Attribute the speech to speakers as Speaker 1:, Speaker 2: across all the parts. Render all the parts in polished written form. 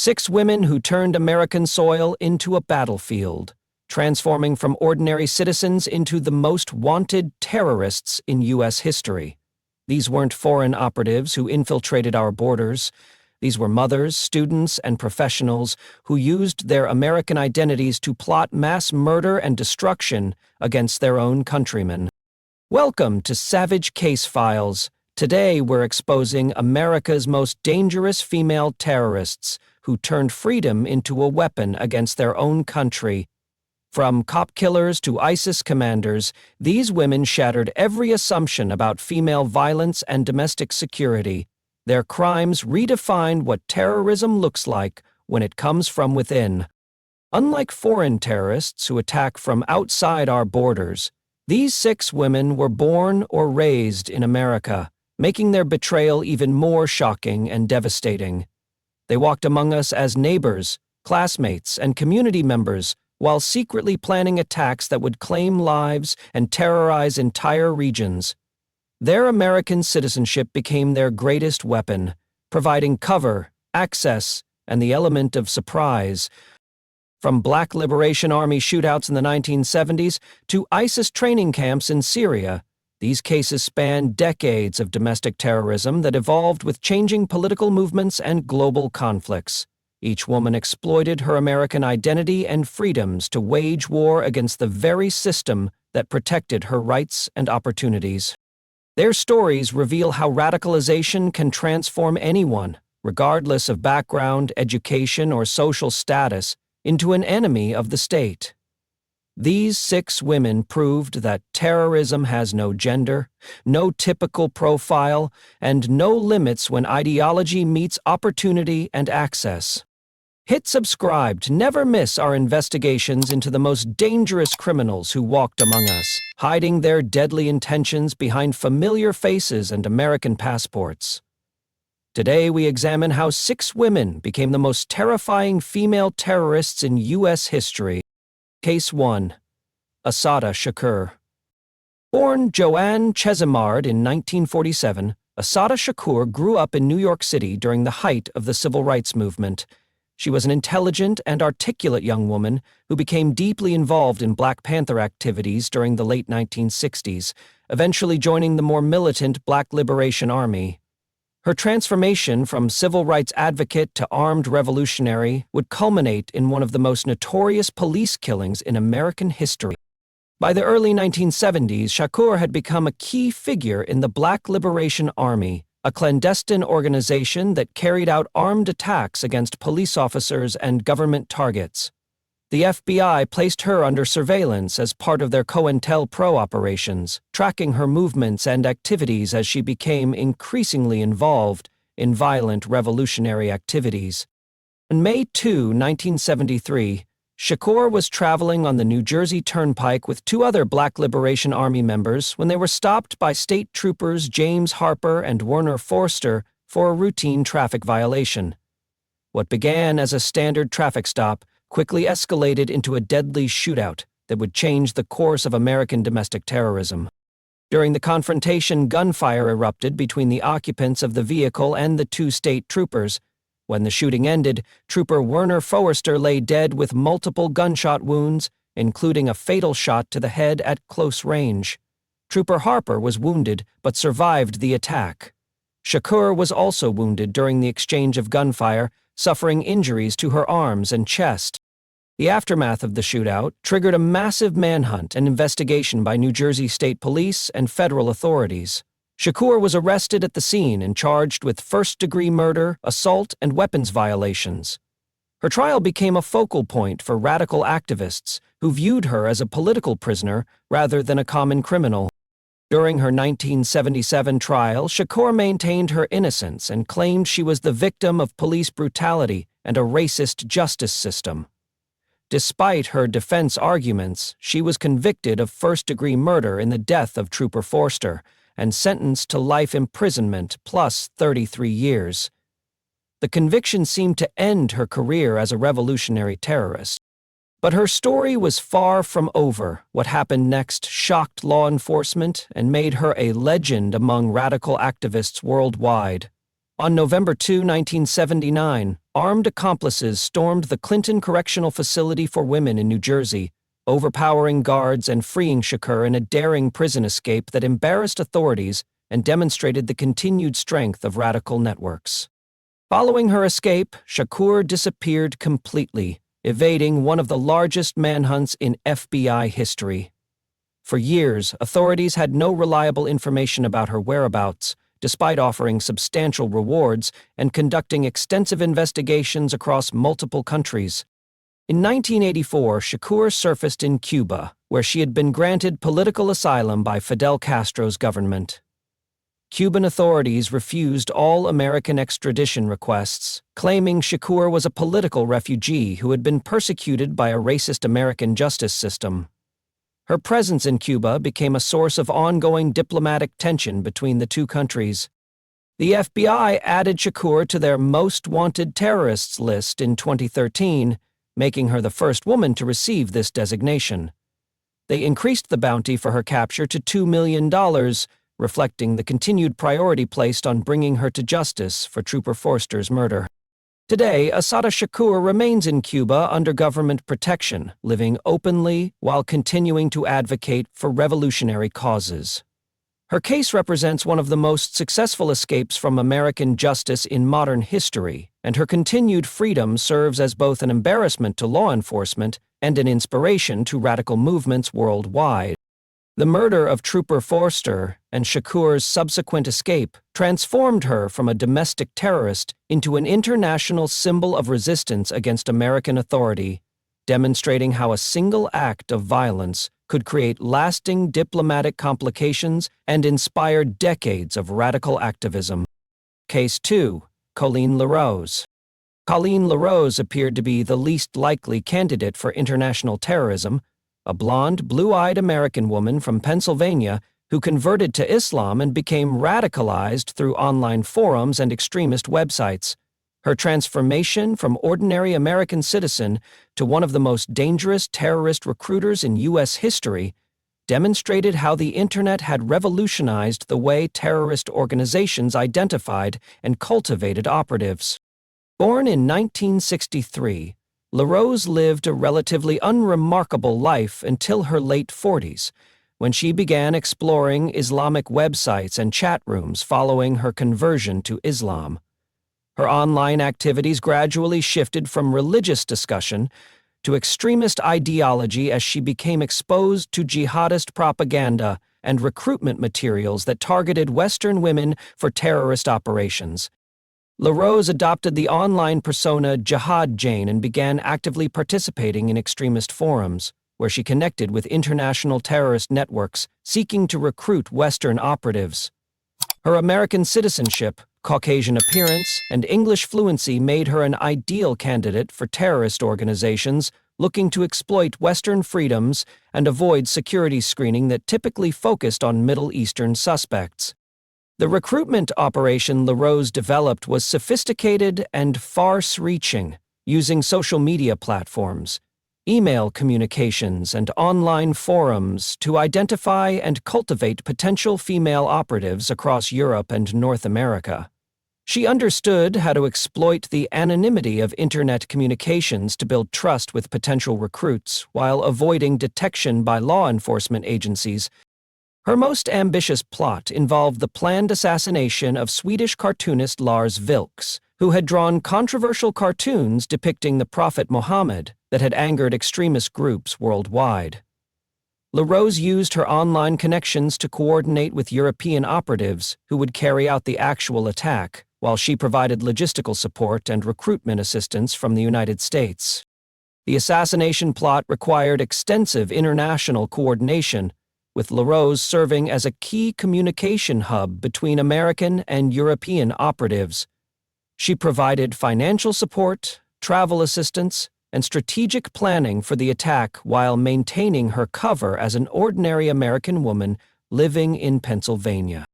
Speaker 1: 6 women who turned American soil into a battlefield, transforming from ordinary citizens into the most wanted terrorists in U.S. history. These weren't foreign operatives who infiltrated our borders. These were mothers, students, and professionals who used their American identities to plot mass murder and destruction against their own countrymen. Welcome to Savage Case Files. Today we're exposing America's most dangerous female terrorists who turned freedom into a weapon against their own country. From cop killers to ISIS commanders, these women shattered every assumption about female violence and domestic security. Their crimes redefined what terrorism looks like when it comes from within. Unlike foreign terrorists who attack from outside our borders, these 6 women were born or raised in America, making their betrayal even more shocking and devastating. They walked among us as neighbors, classmates, and community members, while secretly planning attacks that would claim lives and terrorize entire regions. Their American citizenship became their greatest weapon, providing cover, access, and the element of surprise. From Black Liberation Army shootouts in the 1970s to ISIS training camps in Syria, these cases span decades of domestic terrorism that evolved with changing political movements and global conflicts. Each woman exploited her American identity and freedoms to wage war against the very system that protected her rights and opportunities. Their stories reveal how radicalization can transform anyone, regardless of background, education, or social status, into an enemy of the state. These 6 women proved that terrorism has no gender, no typical profile, and no limits when ideology meets opportunity and access. Hit subscribe to never miss our investigations into the most dangerous criminals who walked among us, hiding their deadly intentions behind familiar faces and American passports. Today we examine how 6 women became the most terrifying female terrorists in U.S. history. Case 1. Assata Shakur. Born Joanne Chesimard in 1947, Assata Shakur grew up in New York City during the height of the Civil Rights Movement. She was an intelligent and articulate young woman who became deeply involved in Black Panther activities during the late 1960s, eventually joining the more militant Black Liberation Army. Her transformation from civil rights advocate to armed revolutionary would culminate in one of the most notorious police killings in American history. By the early 1970s, Shakur had become a key figure in the Black Liberation Army, a clandestine organization that carried out armed attacks against police officers and government targets. The FBI placed her under surveillance as part of their COINTELPRO operations, tracking her movements and activities as she became increasingly involved in violent revolutionary activities. On May 2, 1973, Shakur was traveling on the New Jersey Turnpike with 2 other Black Liberation Army members when they were stopped by state troopers James Harper and Werner Forster for a routine traffic violation. What began as a standard traffic stop quickly escalated into a deadly shootout that would change the course of American domestic terrorism. During the confrontation, gunfire erupted between the occupants of the vehicle and the 2 state troopers. When the shooting ended, Trooper Werner Forster lay dead with multiple gunshot wounds, including a fatal shot to the head at close range. Trooper Harper was wounded but survived the attack. Shakur was also wounded during the exchange of gunfire, suffering injuries to her arms and chest. The aftermath of the shootout triggered a massive manhunt and investigation by New Jersey State Police and federal authorities. Shakur was arrested at the scene and charged with first-degree murder, assault, and weapons violations. Her trial became a focal point for radical activists who viewed her as a political prisoner rather than a common criminal. During her 1977 trial, Shakur maintained her innocence and claimed she was the victim of police brutality and a racist justice system. Despite her defense arguments, she was convicted of first-degree murder in the death of Trooper Forster and sentenced to life imprisonment plus 33 years. The conviction seemed to end her career as a revolutionary terrorist. But her story was far from over. What happened next shocked law enforcement and made her a legend among radical activists worldwide. On November 2, 1979, armed accomplices stormed the Clinton Correctional Facility for Women in New Jersey, overpowering guards and freeing Shakur in a daring prison escape that embarrassed authorities and demonstrated the continued strength of radical networks. Following her escape, Shakur disappeared completely, evading one of the largest manhunts in FBI history. For years, authorities had no reliable information about her whereabouts, despite offering substantial rewards and conducting extensive investigations across multiple countries. In 1984, Shakur surfaced in Cuba, where she had been granted political asylum by Fidel Castro's government. Cuban authorities refused all American extradition requests, claiming Shakur was a political refugee who had been persecuted by a racist American justice system. Her presence in Cuba became a source of ongoing diplomatic tension between the two countries. The FBI added Shakur to their most wanted terrorists list in 2013, making her the first woman to receive this designation. They increased the bounty for her capture to $2 million, reflecting the continued priority placed on bringing her to justice for Trooper Forster's murder. Today, Assata Shakur remains in Cuba under government protection, living openly while continuing to advocate for revolutionary causes. Her case represents one of the most successful escapes from American justice in modern history, and her continued freedom serves as both an embarrassment to law enforcement and an inspiration to radical movements worldwide. The murder of Trooper Forster and Shakur's subsequent escape transformed her from a domestic terrorist into an international symbol of resistance against American authority, demonstrating how a single act of violence could create lasting diplomatic complications and inspire decades of radical activism. Case 2. Colleen LaRose. Colleen LaRose appeared to be the least likely candidate for international terrorism, a blonde, blue-eyed American woman from Pennsylvania who converted to Islam and became radicalized through online forums and extremist websites. Her transformation from ordinary American citizen to one of the most dangerous terrorist recruiters in U.S. history demonstrated how the Internet had revolutionized the way terrorist organizations identified and cultivated operatives. Born in 1963, LaRose lived a relatively unremarkable life until her late 40s, when she began exploring Islamic websites and chat rooms following her conversion to Islam. Her online activities gradually shifted from religious discussion to extremist ideology as she became exposed to jihadist propaganda and recruitment materials that targeted Western women for terrorist operations. LaRose adopted the online persona Jihad Jane and began actively participating in extremist forums, where she connected with international terrorist networks seeking to recruit Western operatives. Her American citizenship, Caucasian appearance, and English fluency made her an ideal candidate for terrorist organizations looking to exploit Western freedoms and avoid security screening that typically focused on Middle Eastern suspects. The recruitment operation LaRose developed was sophisticated and far-reaching, using social media platforms, email communications, and online forums to identify and cultivate potential female operatives across Europe and North America. She understood how to exploit the anonymity of Internet communications to build trust with potential recruits while avoiding detection by law enforcement agencies. Her most ambitious plot involved the planned assassination of Swedish cartoonist Lars Vilks, who had drawn controversial cartoons depicting the Prophet Muhammad that had angered extremist groups worldwide. LaRose used her online connections to coordinate with European operatives who would carry out the actual attack, while she provided logistical support and recruitment assistance from the United States. The assassination plot required extensive international coordination, with LaRose serving as a key communication hub between American and European operatives. She provided financial support, travel assistance, and strategic planning for the attack while maintaining her cover as an ordinary American woman living in Pennsylvania.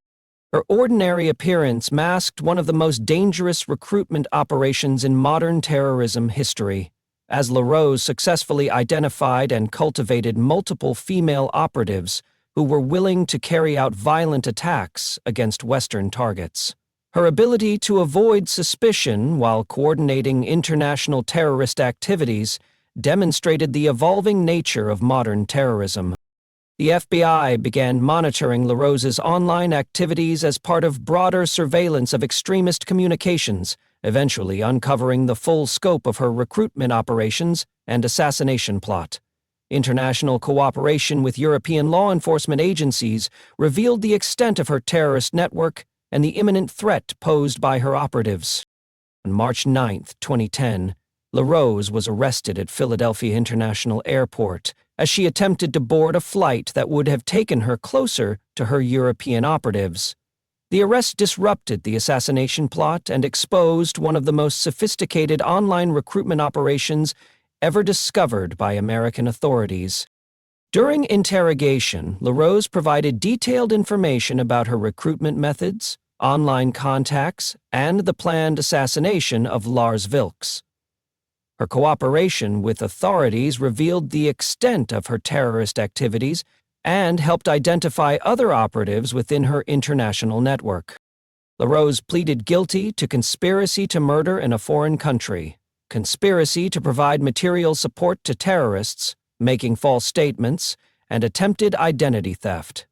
Speaker 1: Her ordinary appearance masked one of the most dangerous recruitment operations in modern terrorism history, as LaRose successfully identified and cultivated multiple female operatives who were willing to carry out violent attacks against Western targets. Her ability to avoid suspicion while coordinating international terrorist activities demonstrated the evolving nature of modern terrorism. The FBI began monitoring LaRose's online activities as part of broader surveillance of extremist communications, eventually uncovering the full scope of her recruitment operations and assassination plot. International cooperation with European law enforcement agencies revealed the extent of her terrorist network and the imminent threat posed by her operatives. On March 9, 2010, LaRose was arrested at Philadelphia International Airport as she attempted to board a flight that would have taken her closer to her European operatives. The arrest disrupted the assassination plot and exposed one of the most sophisticated online recruitment operations ever discovered by American authorities. During interrogation, LaRose provided detailed information about her recruitment methods, online contacts, and the planned assassination of Lars Vilks. Her cooperation with authorities revealed the extent of her terrorist activities and helped identify other operatives within her international network. LaRose pleaded guilty to conspiracy to murder in a foreign country, conspiracy to provide material support to terrorists, making false statements, and attempted identity theft.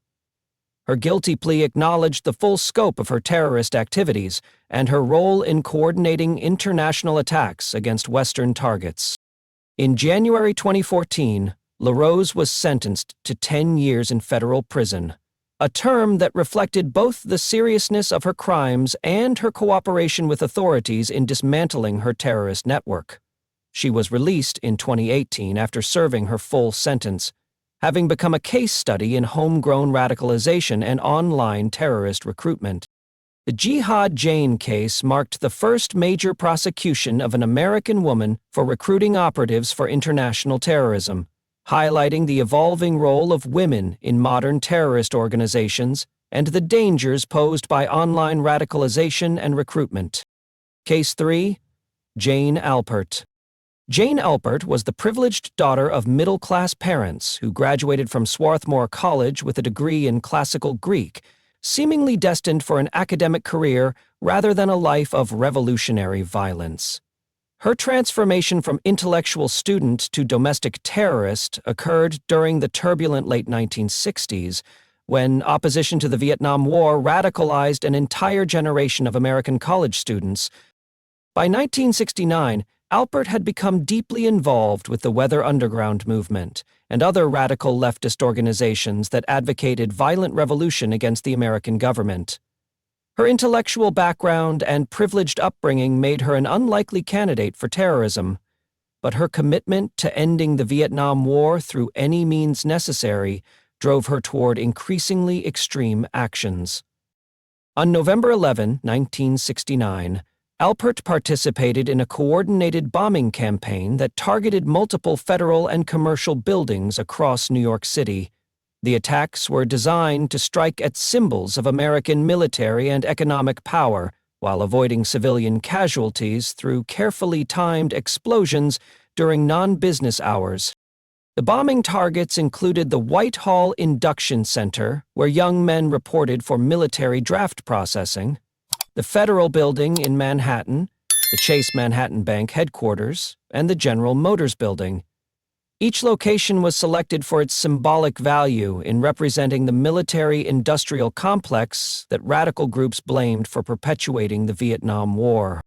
Speaker 1: Her guilty plea acknowledged the full scope of her terrorist activities and her role in coordinating international attacks against Western targets. In January 2014, LaRose was sentenced to 10 years in federal prison, a term that reflected both the seriousness of her crimes and her cooperation with authorities in dismantling her terrorist network. She was released in 2018 after serving her full sentence, having become a case study in homegrown radicalization and online terrorist recruitment. The Jihad Jane case marked the first major prosecution of an American woman for recruiting operatives for international terrorism, highlighting the evolving role of women in modern terrorist organizations and the dangers posed by online radicalization and recruitment. Case 3. Jane Alpert. Jane Alpert was the privileged daughter of middle-class parents who graduated from Swarthmore College with a degree in classical Greek, seemingly destined for an academic career rather than a life of revolutionary violence. Her transformation from intellectual student to domestic terrorist occurred during the turbulent late 1960s, when opposition to the Vietnam War radicalized an entire generation of American college students. By 1969, Alpert had become deeply involved with the Weather Underground movement and other radical leftist organizations that advocated violent revolution against the American government. Her intellectual background and privileged upbringing made her an unlikely candidate for terrorism, but her commitment to ending the Vietnam War through any means necessary drove her toward increasingly extreme actions. On November 11, 1969, Alpert participated in a coordinated bombing campaign that targeted multiple federal and commercial buildings across New York City. The attacks were designed to strike at symbols of American military and economic power, while avoiding civilian casualties through carefully timed explosions during non-business hours. The bombing targets included the Whitehall Induction Center, where young men reported for military draft processing, the Federal Building in Manhattan, the Chase Manhattan Bank headquarters, and the General Motors Building. Each location was selected for its symbolic value in representing the military-industrial complex that radical groups blamed for perpetuating the Vietnam War.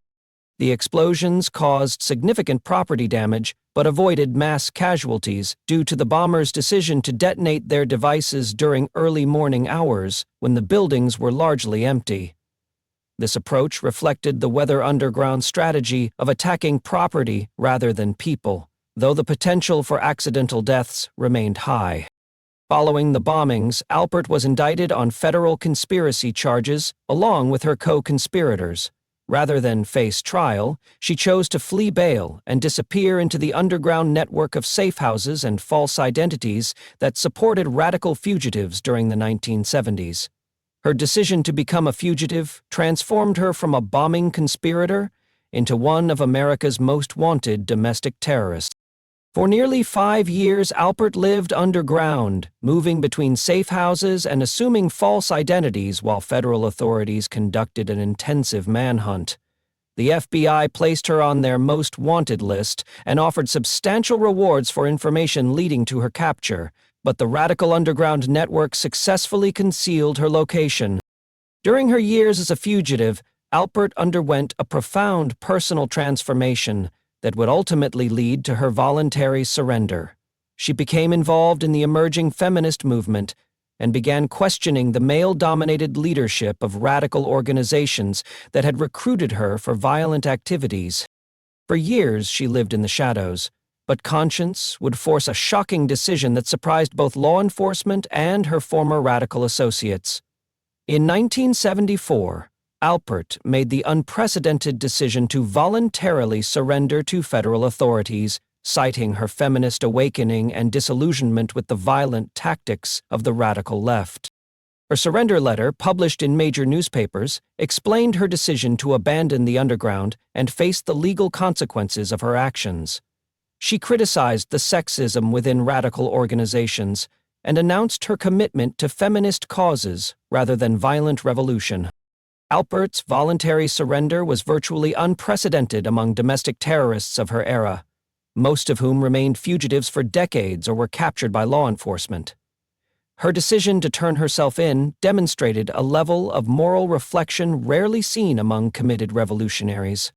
Speaker 1: The explosions caused significant property damage but avoided mass casualties due to the bombers' decision to detonate their devices during early morning hours when the buildings were largely empty. This approach reflected the Weather Underground strategy of attacking property rather than people, though the potential for accidental deaths remained high. Following the bombings, Alpert was indicted on federal conspiracy charges along with her co-conspirators. Rather than face trial, she chose to flee bail and disappear into the underground network of safe houses and false identities that supported radical fugitives during the 1970s. Her decision to become a fugitive transformed her from a bombing conspirator into one of America's most wanted domestic terrorists. For nearly 5 years, Alpert lived underground, moving between safe houses and assuming false identities while federal authorities conducted an intensive manhunt. The FBI placed her on their most wanted list and offered substantial rewards for information leading to her capture, but the radical underground network successfully concealed her location. During her years as a fugitive, Alpert underwent a profound personal transformation that would ultimately lead to her voluntary surrender. She became involved in the emerging feminist movement and began questioning the male-dominated leadership of radical organizations that had recruited her for violent activities. For years, she lived in the shadows, but conscience would force a shocking decision that surprised both law enforcement and her former radical associates. In 1974, Alpert made the unprecedented decision to voluntarily surrender to federal authorities, citing her feminist awakening and disillusionment with the violent tactics of the radical left. Her surrender letter, published in major newspapers, explained her decision to abandon the underground and face the legal consequences of her actions. She criticized the sexism within radical organizations and announced her commitment to feminist causes rather than violent revolution. Alpert's voluntary surrender was virtually unprecedented among domestic terrorists of her era, most of whom remained fugitives for decades or were captured by law enforcement. Her decision to turn herself in demonstrated a level of moral reflection rarely seen among committed revolutionaries.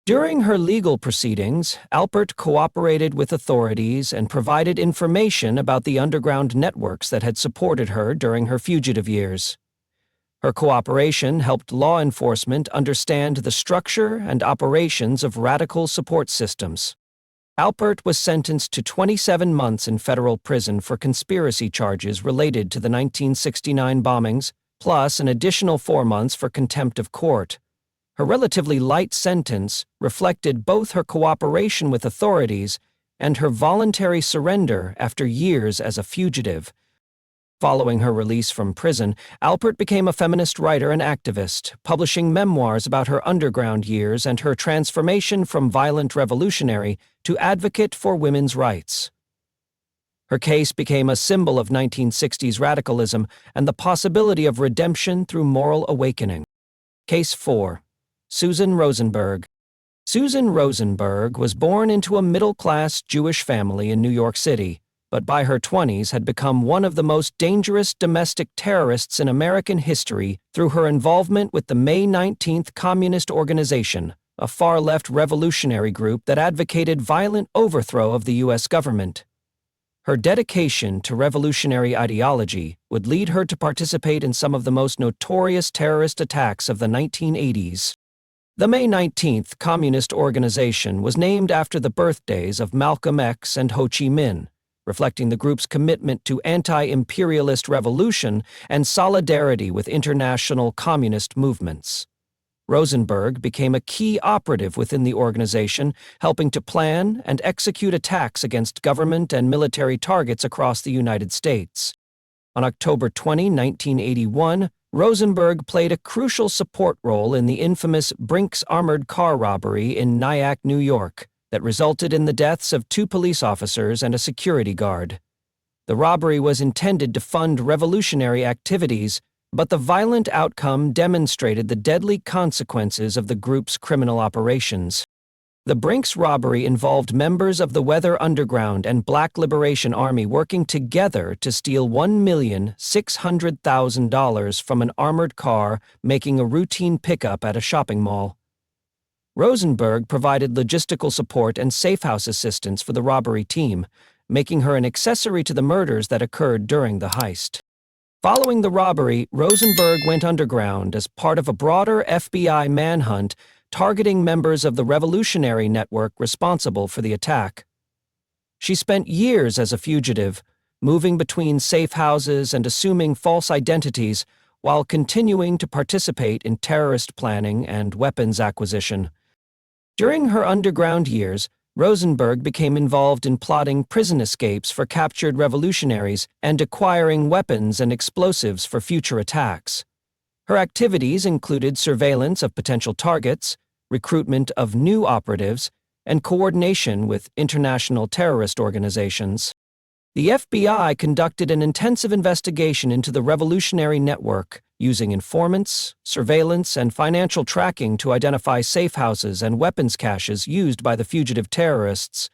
Speaker 1: During her legal proceedings, Alpert cooperated with authorities and provided information about the underground networks that had supported her during her fugitive years. Her cooperation helped law enforcement understand the structure and operations of radical support systems. Alpert was sentenced to 27 months in federal prison for conspiracy charges related to the 1969 bombings, plus an additional 4 months for contempt of court. Her relatively light sentence reflected both her cooperation with authorities and her voluntary surrender after years as a fugitive. Following her release from prison, Alpert became a feminist writer and activist, publishing memoirs about her underground years and her transformation from violent revolutionary to advocate for women's rights. Her case became a symbol of 1960s radicalism and the possibility of redemption through moral awakening. Case 4. Susan Rosenberg. Susan Rosenberg was born into a middle-class Jewish family in New York City, but by her 20s had become one of the most dangerous domestic terrorists in American history through her involvement with the May 19th Communist Organization, a far-left revolutionary group that advocated violent overthrow of the U.S. government. Her dedication to revolutionary ideology would lead her to participate in some of the most notorious terrorist attacks of the 1980s. The May 19th Communist Organization was named after the birthdays of Malcolm X and Ho Chi Minh, reflecting the group's commitment to anti-imperialist revolution and solidarity with international communist movements. Rosenberg became a key operative within the organization, helping to plan and execute attacks against government and military targets across the United States. On October 20, 1981, Rosenberg played a crucial support role in the infamous Brinks armored car robbery in Nyack, New York, that resulted in the deaths of 2 police officers and a security guard. The robbery was intended to fund revolutionary activities, but the violent outcome demonstrated the deadly consequences of the group's criminal operations. The Brinks robbery involved members of the Weather Underground and Black Liberation Army working together to steal $1,600,000 from an armored car making a routine pickup at a shopping mall. Rosenberg provided logistical support and safe-house assistance for the robbery team, making her an accessory to the murders that occurred during the heist. Following the robbery, Rosenberg went underground as part of a broader FBI manhunt targeting members of the revolutionary network responsible for the attack. She spent years as a fugitive, moving between safe houses and assuming false identities while continuing to participate in terrorist planning and weapons acquisition. During her underground years, Rosenberg became involved in plotting prison escapes for captured revolutionaries and acquiring weapons and explosives for future attacks. Her activities included surveillance of potential targets, recruitment of new operatives, and coordination with international terrorist organizations. The FBI conducted an intensive investigation into the revolutionary network, using informants, surveillance, and financial tracking to identify safe houses and weapons caches used by the fugitive terrorists.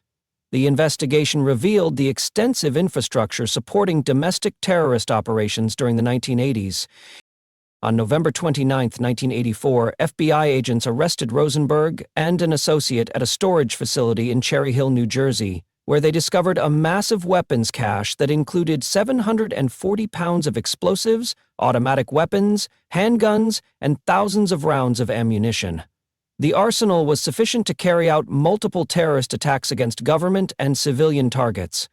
Speaker 1: The investigation revealed the extensive infrastructure supporting domestic terrorist operations during the 1980s. On November 29, 1984, FBI agents arrested Rosenberg and an associate at a storage facility in Cherry Hill, New Jersey, where they discovered a massive weapons cache that included 740 pounds of explosives, automatic weapons, handguns, and thousands of rounds of ammunition. The arsenal was sufficient to carry out multiple terrorist attacks against government and civilian targets.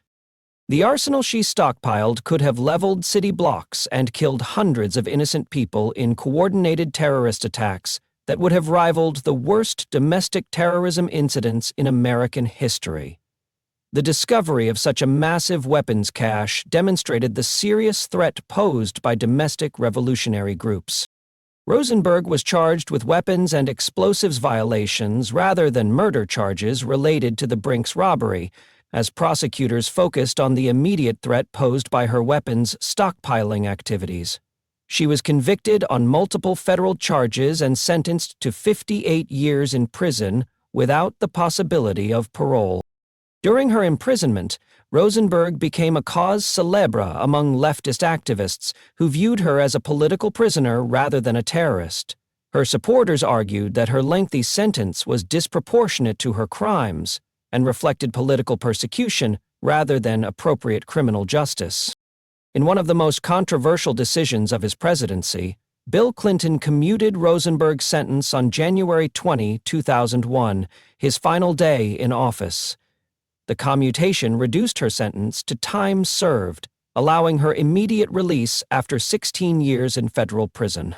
Speaker 1: The arsenal she stockpiled could have leveled city blocks and killed hundreds of innocent people in coordinated terrorist attacks that would have rivaled the worst domestic terrorism incidents in American history. The discovery of such a massive weapons cache demonstrated the serious threat posed by domestic revolutionary groups. Rosenberg was charged with weapons and explosives violations rather than murder charges related to the Brinks robbery, as prosecutors focused on the immediate threat posed by her weapons stockpiling activities. She was convicted on multiple federal charges and sentenced to 58 years in prison without the possibility of parole. During her imprisonment, Rosenberg became a cause célèbre among leftist activists who viewed her as a political prisoner rather than a terrorist. Her supporters argued that her lengthy sentence was disproportionate to her crimes and reflected political persecution rather than appropriate criminal justice. In one of the most controversial decisions of his presidency, Bill Clinton commuted Rosenberg's sentence on January 20, 2001, his final day in office. The commutation reduced her sentence to time served, allowing her immediate release after 16 years in federal prison.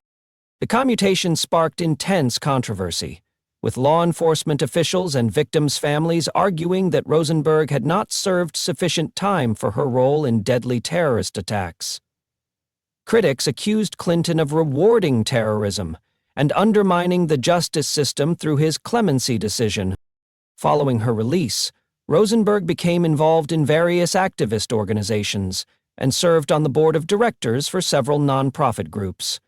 Speaker 1: The commutation sparked intense controversy, with law enforcement officials and victims' families arguing that Rosenberg had not served sufficient time for her role in deadly terrorist attacks. Critics accused Clinton of rewarding terrorism and undermining the justice system through his clemency decision. Following her release, Rosenberg became involved in various activist organizations and served on the board of directors for several nonprofit groups.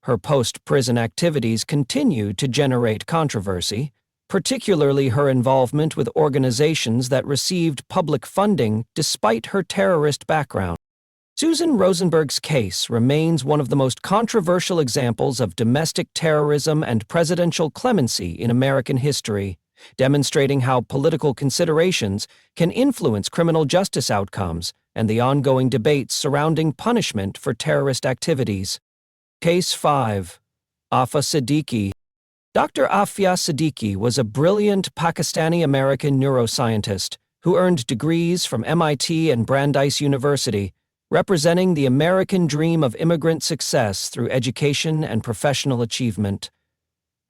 Speaker 1: Her post-prison activities continued to generate controversy, particularly her involvement with organizations that received public funding despite her terrorist background. Susan Rosenberg's case remains one of the most controversial examples of domestic terrorism and presidential clemency in American history, demonstrating how political considerations can influence criminal justice outcomes and the ongoing debates surrounding punishment for terrorist activities. Case 5. Afa Siddiqui. Dr. Afia Siddiqui was a brilliant Pakistani-American neuroscientist who earned degrees from MIT and Brandeis University, representing the American dream of immigrant success through education and professional achievement.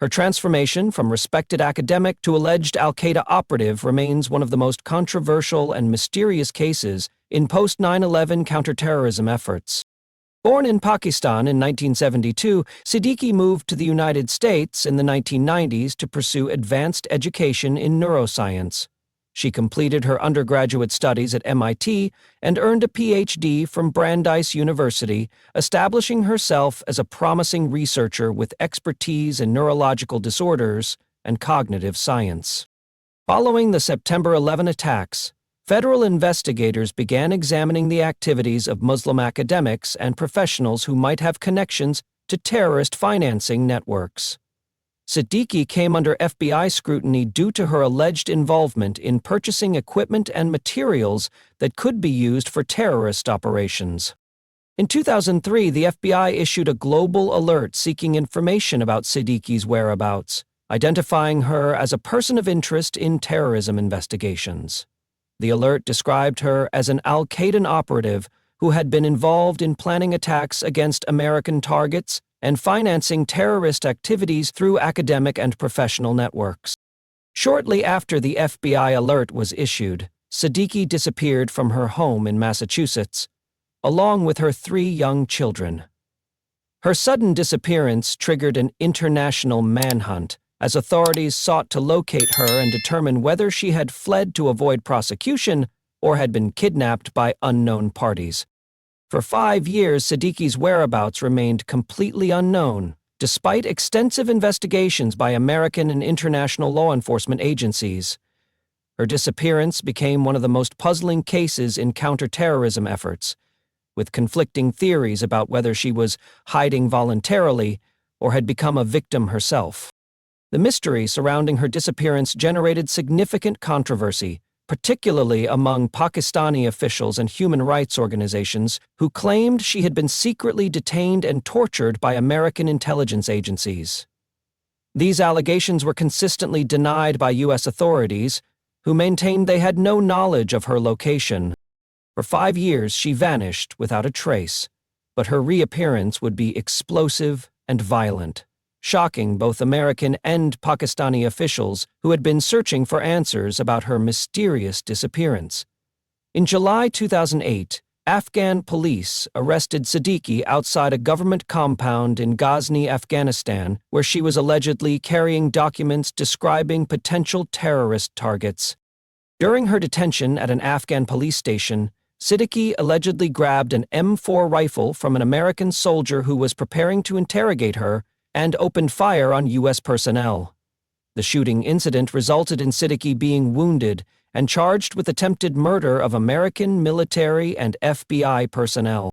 Speaker 1: Her transformation from respected academic to alleged al-Qaeda operative remains one of the most controversial and mysterious cases in post-9/11 counterterrorism efforts. Born in Pakistan in 1972, Siddiqui moved to the United States in the 1990s to pursue advanced education in neuroscience. She completed her undergraduate studies at MIT and earned a PhD from Brandeis University, establishing herself as a promising researcher with expertise in neurological disorders and cognitive science. Following the September 11 attacks, federal investigators began examining the activities of Muslim academics and professionals who might have connections to terrorist financing networks. Siddiqui came under FBI scrutiny due to her alleged involvement in purchasing equipment and materials that could be used for terrorist operations. In 2003, the FBI issued a global alert seeking information about Siddiqui's whereabouts, identifying her as a person of interest in terrorism investigations. The alert described her as an al-Qaeda operative who had been involved in planning attacks against American targets and financing terrorist activities through academic and professional networks. Shortly after the FBI alert was issued, Siddiqui disappeared from her home in Massachusetts, along with her 3 young children. Her sudden disappearance triggered an international manhunt as authorities sought to locate her and determine whether she had fled to avoid prosecution or had been kidnapped by unknown parties. For 5 years, Siddiqui's whereabouts remained completely unknown, despite extensive investigations by American and international law enforcement agencies. Her disappearance became one of the most puzzling cases in counterterrorism efforts, with conflicting theories about whether she was hiding voluntarily or had become a victim herself. The mystery surrounding her disappearance generated significant controversy, particularly among Pakistani officials and human rights organizations who claimed she had been secretly detained and tortured by American intelligence agencies. These allegations were consistently denied by U.S. authorities, who maintained they had no knowledge of her location. For 5 years, she vanished without a trace, but her reappearance would be explosive and violent, shocking both American and Pakistani officials who had been searching for answers about her mysterious disappearance. In July 2008, Afghan police arrested Siddiqui outside a government compound in Ghazni, Afghanistan, where she was allegedly carrying documents describing potential terrorist targets. During her detention at an Afghan police station, Siddiqui allegedly grabbed an M4 rifle from an American soldier who was preparing to interrogate her and opened fire on U.S. personnel. The shooting incident resulted in Siddiqui being wounded and charged with attempted murder of American military and FBI personnel.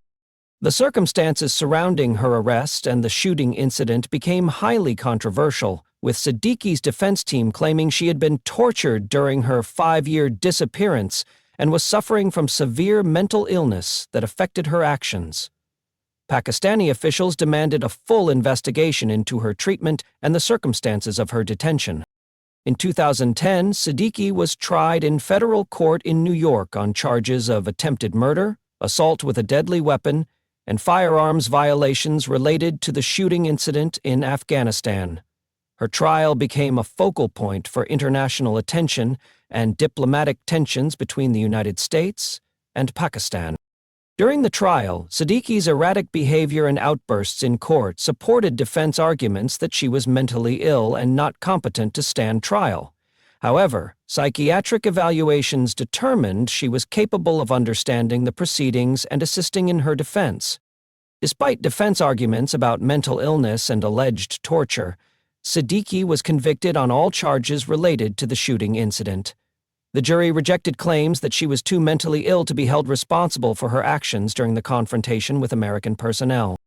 Speaker 1: The circumstances surrounding her arrest and the shooting incident became highly controversial, with Siddiqui's defense team claiming she had been tortured during her 5-year disappearance and was suffering from severe mental illness that affected her actions. Pakistani officials demanded a full investigation into her treatment and the circumstances of her detention. In 2010, Siddiqui was tried in federal court in New York on charges of attempted murder, assault with a deadly weapon, and firearms violations related to the shooting incident in Afghanistan. Her trial became a focal point for international attention and diplomatic tensions between the United States and Pakistan. During the trial, Siddiqui's erratic behavior and outbursts in court supported defense arguments that she was mentally ill and not competent to stand trial. However, psychiatric evaluations determined she was capable of understanding the proceedings and assisting in her defense. Despite defense arguments about mental illness and alleged torture, Siddiqui was convicted on all charges related to the shooting incident. The jury rejected claims that she was too mentally ill to be held responsible for her actions during the confrontation with American personnel.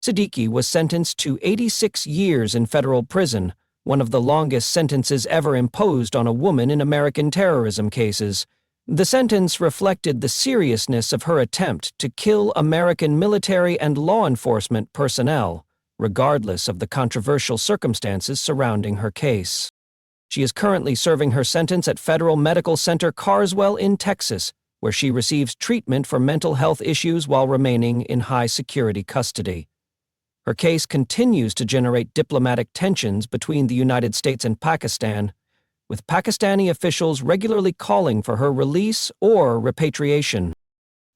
Speaker 1: Siddiqui was sentenced to 86 years in federal prison, one of the longest sentences ever imposed on a woman in American terrorism cases. The sentence reflected the seriousness of her attempt to kill American military and law enforcement personnel, regardless of the controversial circumstances surrounding her case. She is currently serving her sentence at Federal Medical Center Carswell in Texas, where she receives treatment for mental health issues while remaining in high-security custody. Her case continues to generate diplomatic tensions between the United States and Pakistan, with Pakistani officials regularly calling for her release or repatriation.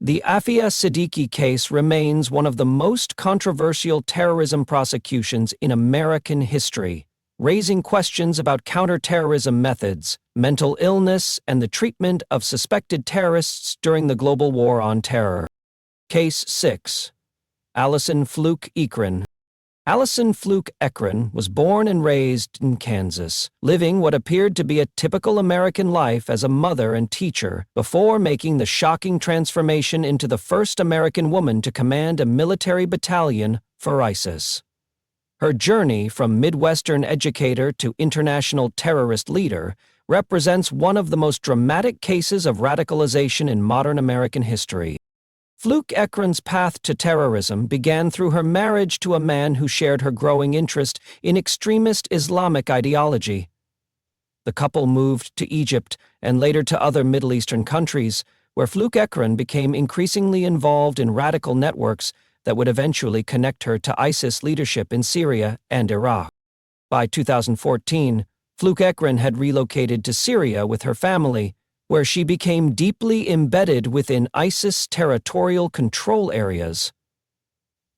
Speaker 1: The Afia Siddiqui case remains one of the most controversial terrorism prosecutions in American history, raising questions about counterterrorism methods, mental illness, and the treatment of suspected terrorists during the global war on terror. Case 6. Allison Fluke Ekren. Allison Fluke Ekren was born and raised in Kansas, living what appeared to be a typical American life as a mother and teacher before making the shocking transformation into the first American woman to command a military battalion for ISIS. Her journey from Midwestern educator to international terrorist leader represents one of the most dramatic cases of radicalization in modern American history. Fluke Ekren's path to terrorism began through her marriage to a man who shared her growing interest in extremist Islamic ideology. The couple moved to Egypt and later to other Middle Eastern countries, where Fluke Ekren became increasingly involved in radical networks that would eventually connect her to ISIS leadership in Syria and Iraq. By 2014, Fluke Ekren had relocated to Syria with her family, where she became deeply embedded within ISIS territorial control areas.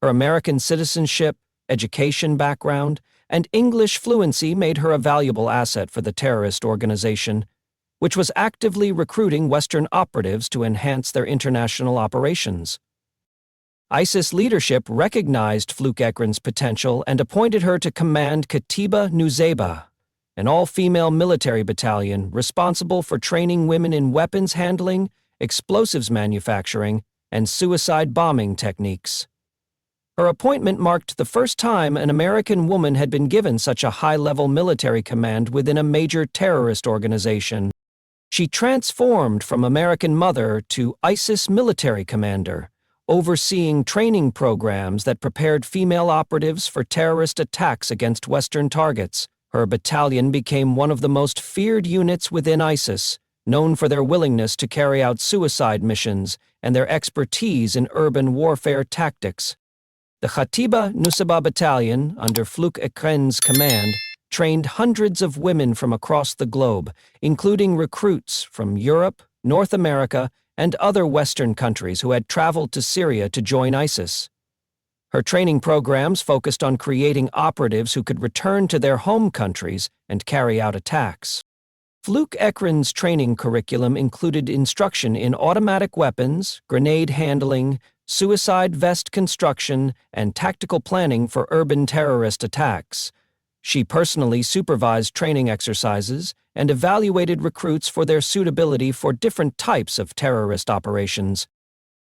Speaker 1: Her American citizenship, education background, and English fluency made her a valuable asset for the terrorist organization, which was actively recruiting Western operatives to enhance their international operations. ISIS leadership recognized Fluke Ekren's potential and appointed her to command Katiba Nusayba, an all-female military battalion responsible for training women in weapons handling, explosives manufacturing, and suicide bombing techniques. Her appointment marked the first time an American woman had been given such a high-level military command within a major terrorist organization. She transformed from American mother to ISIS military commander, overseeing training programs that prepared female operatives for terrorist attacks against Western targets. Her battalion became one of the most feared units within ISIS, known for their willingness to carry out suicide missions and their expertise in urban warfare tactics. The Katiba Nusayba Battalion, under Fluke Ekren's command, trained hundreds of women from across the globe, including recruits from Europe, North America, and other Western countries who had traveled to Syria to join ISIS. Her training programs focused on creating operatives who could return to their home countries and carry out attacks. Fluke Ekren's training curriculum included instruction in automatic weapons, grenade handling, suicide vest construction, and tactical planning for urban terrorist attacks. She personally supervised training exercises and evaluated recruits for their suitability for different types of terrorist operations.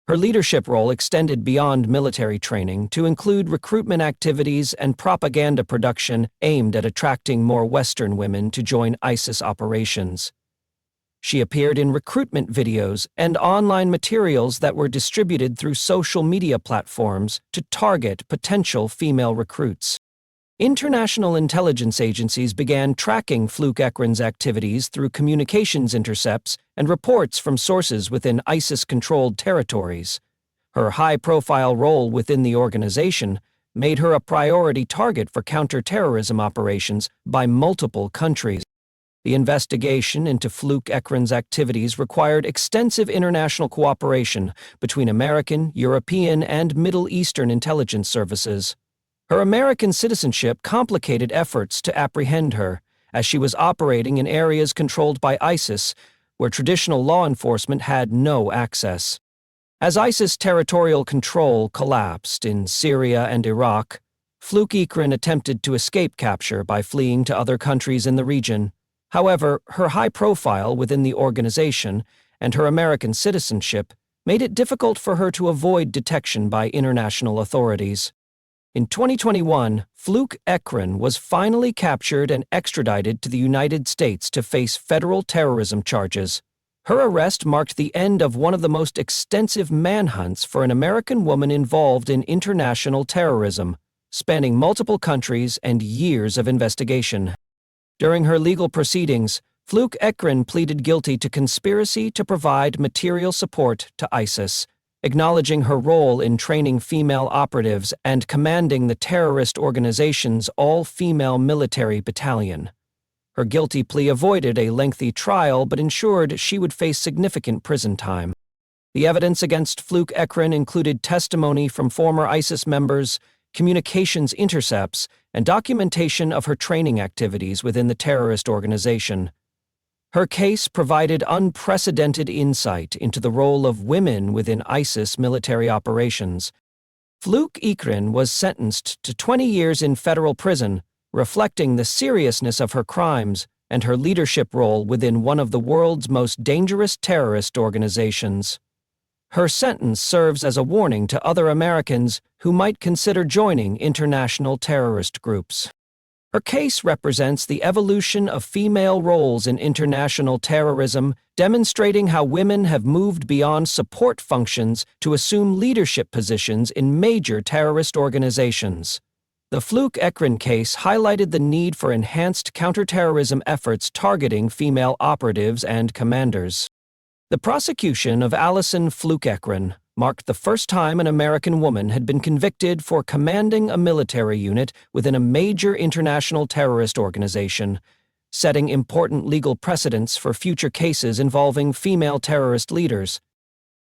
Speaker 1: Her leadership role extended beyond military training to include recruitment activities and propaganda production aimed at attracting more Western women to join ISIS operations. She appeared in recruitment videos and online materials that were distributed through social media platforms to target potential female recruits. International intelligence agencies began tracking Fluke Ekren's activities through communications intercepts and reports from sources within ISIS-controlled territories. Her high-profile role within the organization made her a priority target for counter-terrorism operations by multiple countries. The investigation into Fluke Ekren's activities required extensive international cooperation between American, European, and Middle Eastern intelligence services. Her American citizenship complicated efforts to apprehend her, as she was operating in areas controlled by ISIS, where traditional law enforcement had no access. As ISIS territorial control collapsed in Syria and Iraq, Fluke Ekren attempted to escape capture by fleeing to other countries in the region. However, her high profile within the organization and her American citizenship made it difficult for her to avoid detection by international authorities. In 2021, Fluke Ekren was finally captured and extradited to the United States to face federal terrorism charges. Her arrest marked the end of one of the most extensive manhunts for an American woman involved in international terrorism, spanning multiple countries and years of investigation. During her legal proceedings, Fluke Ekren pleaded guilty to conspiracy to provide material support to ISIS, acknowledging her role in training female operatives and commanding the terrorist organization's all-female military battalion. Her guilty plea avoided a lengthy trial but ensured she would face significant prison time. The evidence against Fluke Ekren included testimony from former ISIS members, communications intercepts, and documentation of her training activities within the terrorist organization. Her case provided unprecedented insight into the role of women within ISIS military operations. Fluke Ekren was sentenced to 20 years in federal prison, reflecting the seriousness of her crimes and her leadership role within one of the world's most dangerous terrorist organizations. Her sentence serves as a warning to other Americans who might consider joining international terrorist groups. Her case represents the evolution of female roles in international terrorism, demonstrating how women have moved beyond support functions to assume leadership positions in major terrorist organizations. The Fluke Ekren case highlighted the need for enhanced counterterrorism efforts targeting female operatives and commanders. The prosecution of Alison Fluke Ekren marked the first time an American woman had been convicted for commanding a military unit within a major international terrorist organization, setting important legal precedents for future cases involving female terrorist leaders.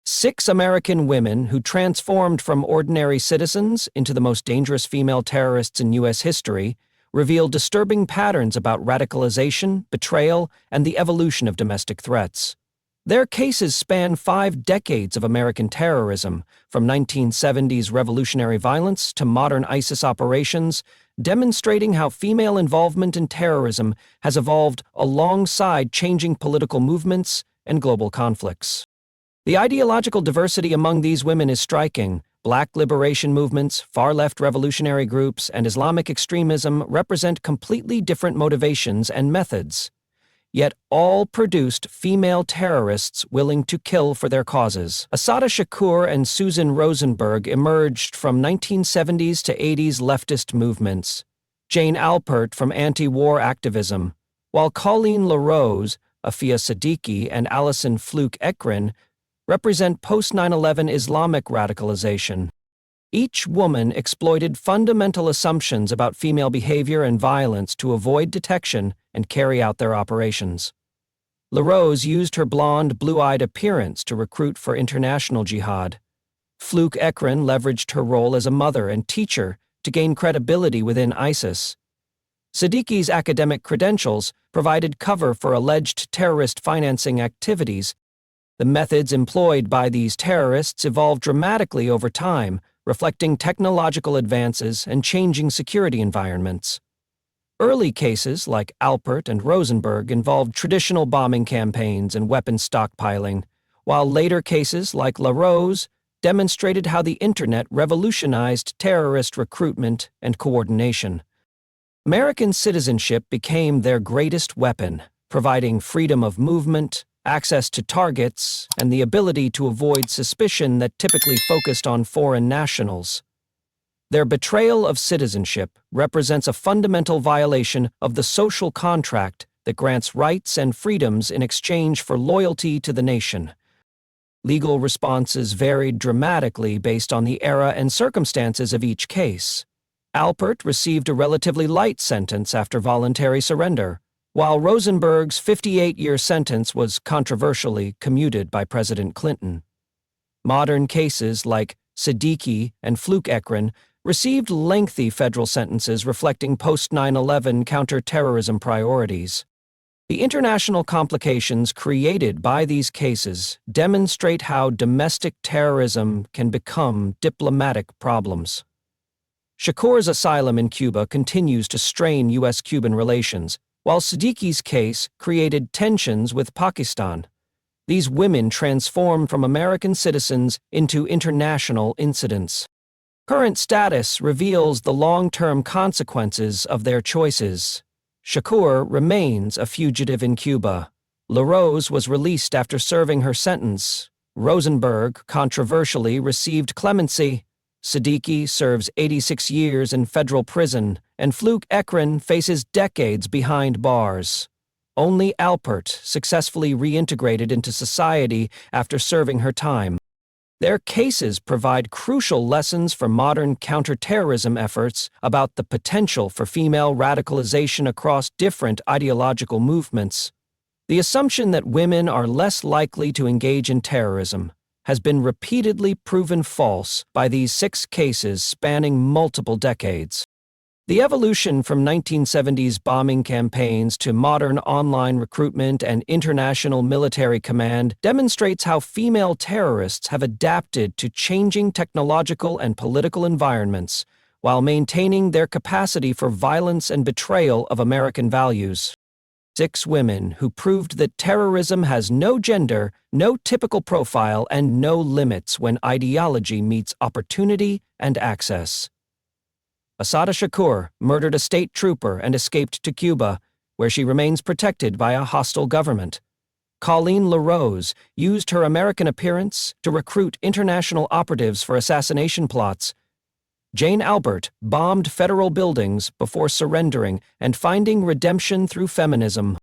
Speaker 1: 6 American women who transformed from ordinary citizens into the most dangerous female terrorists in U.S. history reveal disturbing patterns about radicalization, betrayal, and the evolution of domestic threats. Their cases span 5 decades of American terrorism, from 1970s revolutionary violence to modern ISIS operations, demonstrating how female involvement in terrorism has evolved alongside changing political movements and global conflicts. The ideological diversity among these women is striking. Black liberation movements, far-left revolutionary groups, and Islamic extremism represent completely different motivations and methods. Yet all produced female terrorists willing to kill for their causes. Assata Shakur and Susan Rosenberg emerged from 1970s to 80s leftist movements. Jane Alpert from anti-war activism, while Colleen LaRose, Afia Siddiqui, and Alison Fluke Ekren represent post-9/11 Islamic radicalization. Each woman exploited fundamental assumptions about female behavior and violence to avoid detection and carry out their operations. LaRose used her blonde, blue-eyed appearance to recruit for international jihad. Fluke Ekren leveraged her role as a mother and teacher to gain credibility within ISIS. Siddiqui's academic credentials provided cover for alleged terrorist financing activities. The methods employed by these terrorists evolved dramatically over time, reflecting technological advances and changing security environments. Early cases, like Alpert and Rosenberg, involved traditional bombing campaigns and weapons stockpiling, while later cases, like LaRose, demonstrated how the Internet revolutionized terrorist recruitment and coordination. American citizenship became their greatest weapon, providing freedom of movement, access to targets, and the ability to avoid suspicion that typically focused on foreign nationals. Their betrayal of citizenship represents a fundamental violation of the social contract that grants rights and freedoms in exchange for loyalty to the nation. Legal responses varied dramatically based on the era and circumstances of each case. Alpert received a relatively light sentence after voluntary surrender, while Rosenberg's 58-year sentence was controversially commuted by President Clinton. Modern cases like Siddiqui and Fluke Ekren received lengthy federal sentences reflecting post-9/11 counterterrorism priorities. The international complications created by these cases demonstrate how domestic terrorism can become diplomatic problems. Shakur's asylum in Cuba continues to strain U.S.-Cuban relations, while Siddiqui's case created tensions with Pakistan. These women transformed from American citizens into international incidents. Current status reveals the long-term consequences of their choices. Shakur remains a fugitive in Cuba. LaRose was released after serving her sentence. Rosenberg controversially received clemency. Siddiqui serves 86 years in federal prison, and Fluke Ekren faces decades behind bars. Only Alpert successfully reintegrated into society after serving her time. Their cases provide crucial lessons for modern counterterrorism efforts about the potential for female radicalization across different ideological movements. The assumption that women are less likely to engage in terrorism has been repeatedly proven false by these 6 cases spanning multiple decades. The evolution from 1970s bombing campaigns to modern online recruitment and international military command demonstrates how female terrorists have adapted to changing technological and political environments while maintaining their capacity for violence and betrayal of American values. 6 women who proved that terrorism has no gender, no typical profile, and no limits when ideology meets opportunity and access. Assata Shakur murdered a state trooper and escaped to Cuba, where she remains protected by a hostile government. Colleen LaRose used her American appearance to recruit international operatives for assassination plots. Jane Alpert bombed federal buildings before surrendering and finding redemption through feminism.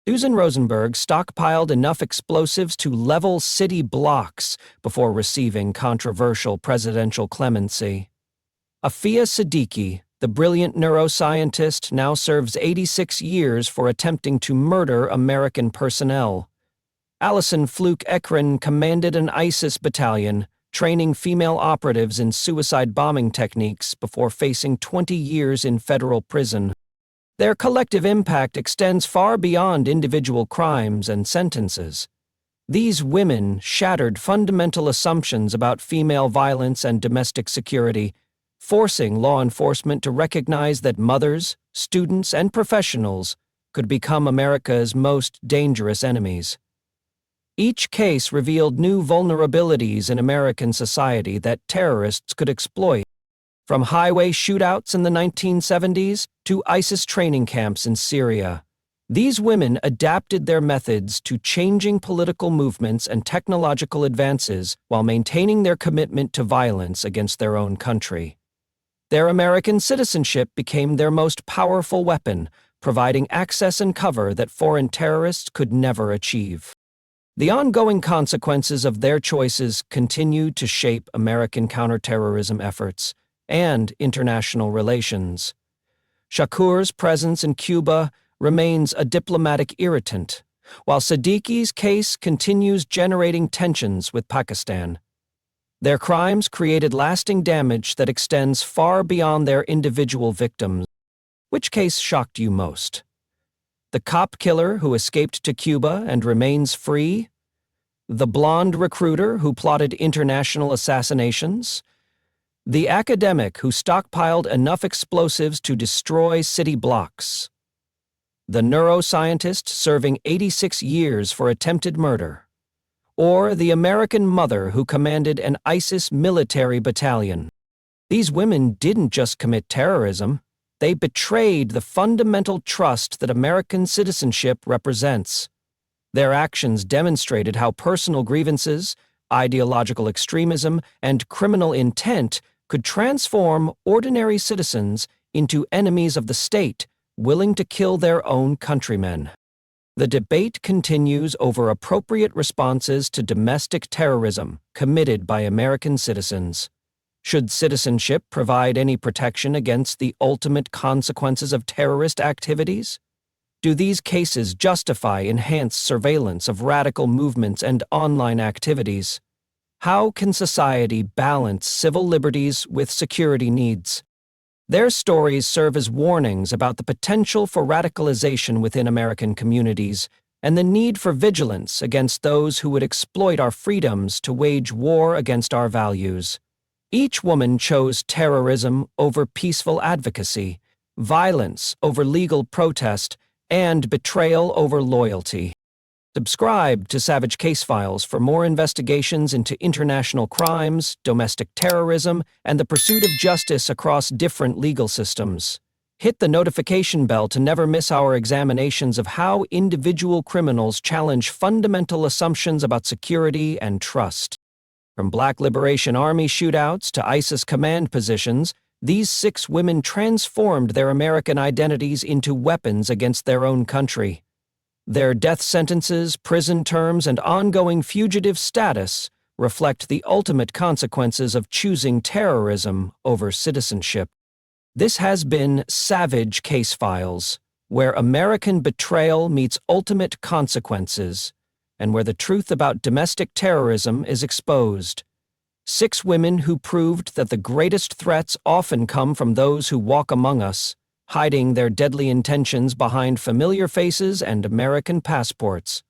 Speaker 1: Susan Rosenberg stockpiled enough explosives to level city blocks before receiving controversial presidential clemency. Afia Siddiqui, the brilliant neuroscientist, now serves 86 years for attempting to murder American personnel. Alison Fluke Ekren commanded an ISIS battalion, training female operatives in suicide bombing techniques before facing 20 years in federal prison. Their collective impact extends far beyond individual crimes and sentences. These women shattered fundamental assumptions about female violence and domestic security, forcing law enforcement to recognize that mothers, students, and professionals could become America's most dangerous enemies. Each case revealed new vulnerabilities in American society that terrorists could exploit, from highway shootouts in the 1970s to ISIS training camps in Syria. These women adapted their methods to changing political movements and technological advances while maintaining their commitment to violence against their own country. Their American citizenship became their most powerful weapon, providing access and cover that foreign terrorists could never achieve. The ongoing consequences of their choices continue to shape American counterterrorism efforts and international relations. Shakur's presence in Cuba remains a diplomatic irritant, while Siddiqui's case continues generating tensions with Pakistan. Their crimes created lasting damage that extends far beyond their individual victims. Which case shocked you most? The cop killer who escaped to Cuba and remains free? The blonde recruiter who plotted international assassinations? The academic who stockpiled enough explosives to destroy city blocks? The neuroscientist serving 86 years for attempted murder? Or the American mother who commanded an ISIS military battalion? These women didn't just commit terrorism, they betrayed the fundamental trust that American citizenship represents. Their actions demonstrated how personal grievances, ideological extremism, and criminal intent could transform ordinary citizens into enemies of the state, willing to kill their own countrymen. The debate continues over appropriate responses to domestic terrorism committed by American citizens. Should citizenship provide any protection against the ultimate consequences of terrorist activities? Do these cases justify enhanced surveillance of radical movements and online activities? How can society balance civil liberties with security needs? Their stories serve as warnings about the potential for radicalization within American communities and the need for vigilance against those who would exploit our freedoms to wage war against our values. Each woman chose terrorism over peaceful advocacy, violence over legal protest, and betrayal over loyalty. Subscribe to Savage Case Files for more investigations into international crimes, domestic terrorism, and the pursuit of justice across different legal systems. Hit the notification bell to never miss our examinations of how individual criminals challenge fundamental assumptions about security and trust. From Black Liberation Army shootouts to ISIS command positions, these 6 women transformed their American identities into weapons against their own country. Their death sentences, prison terms, and ongoing fugitive status reflect the ultimate consequences of choosing terrorism over citizenship. This has been Savage Case Files, where American betrayal meets ultimate consequences, and where the truth about domestic terrorism is exposed. 6 women who proved that the greatest threats often come from those who walk among us, hiding their deadly intentions behind familiar faces and American passports.